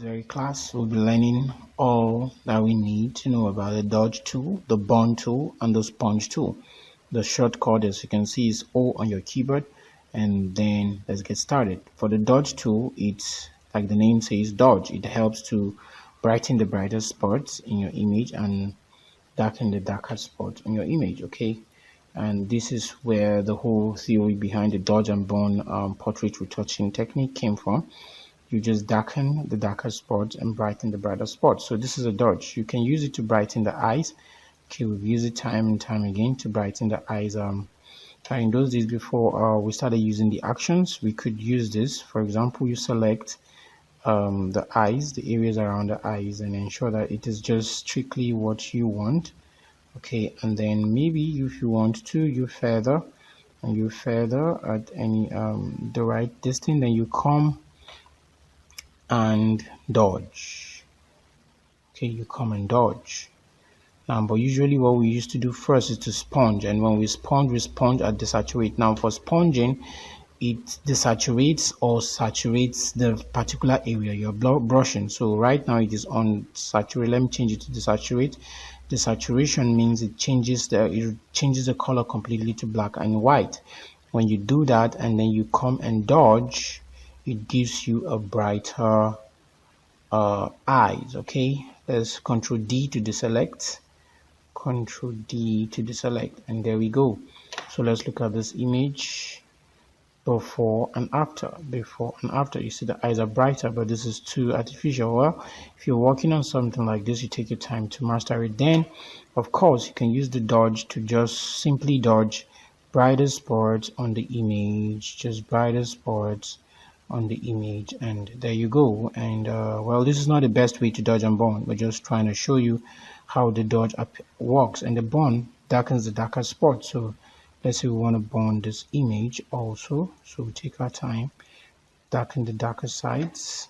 very class, we'll be learning all that we need to know about the dodge tool, the bond tool, and the sponge tool. The shortcut, as you can see, is O on your keyboard. And then let's get started. For the dodge tool, it's like the name says, dodge. It helps to brighten the brighter spots in your image and darken the darker spots in your image. Okay, and this is where the whole theory behind the dodge and bond portrait retouching technique came from. You just darken the darker spots and brighten the brighter spots. So this is a dodge. You can use it to brighten the eyes. Okay, we've used it time and time again to brighten the eyes. In those days before we started using the actions, we could use this. For example, you select the eyes, the areas around the eyes, and ensure that it is just strictly what you want. Okay, and then maybe if you want to, you feather at any the right distance, then you come and dodge. Okay, you come and dodge. But usually what we used to do first is to sponge, and when we sponge at desaturate. Now for sponging, it desaturates or saturates the particular area you're brushing. So right now it is on saturate. Let me change it to desaturate. Desaturation means it changes the color completely to black and white. When you do that and then you come and dodge, it gives you a brighter eyes. Okay, let's Control D to deselect, Control D to deselect, and there we go. So let's look at this image before and after. You see the eyes are brighter, but this is too artificial. Well, if you're working on something like this, you take your time to master it. Then of course you can use the dodge to just simply dodge brighter spots on the image, just brighter spots on the image, and there you go. And well, this is not the best way to dodge and bond. We're just trying to show you how the dodge works, and the bond darkens the darker spot. So let's say we want to bond this image also, so we take our time, darken the darker sides,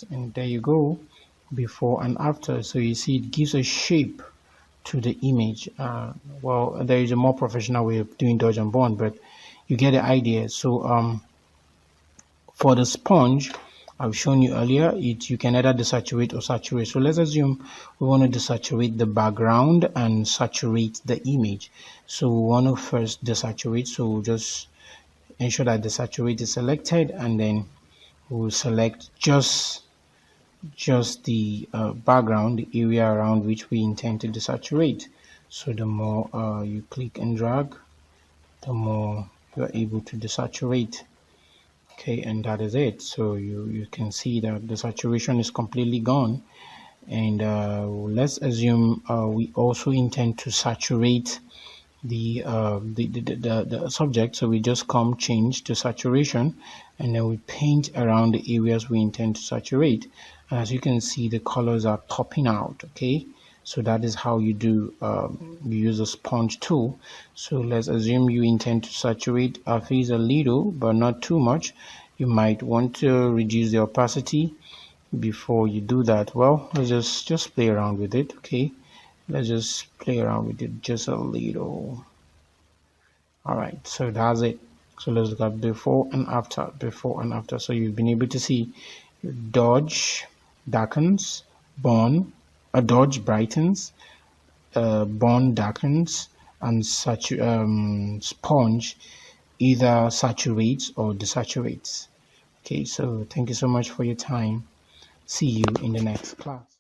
and there you go, before and after. So you see it gives a shape to the image. Well, there is a more professional way of doing dodge and bond, but you get the idea. So for the sponge, I've shown you earlier, you can either desaturate or saturate. So let's assume we want to desaturate the background and saturate the image. So we want to first desaturate. So we'll just ensure that desaturate is selected, and then we'll select just the background, the area around which we intend to desaturate. So the more you click and drag, the more you're able to desaturate. Okay, and that is it. So you can see that the saturation is completely gone. And let's assume we also intend to saturate the subject. So we just change to saturation, and then we paint around the areas we intend to saturate. And as you can see, the colors are popping out. Okay, so that is how you do you use a sponge tool. So let's assume you intend to saturate our face a little, but not too much. You might want to reduce the opacity before you do that. Well, let's just play around with it. Okay, let's just play around with it just a little. All right, so that's it. So let's look at before and after. So you've been able to see dodge darkens, bond, a dodge brightens, bond darkens, and sponge either saturates or desaturates. Okay, so thank you so much for your time. See you in the next class.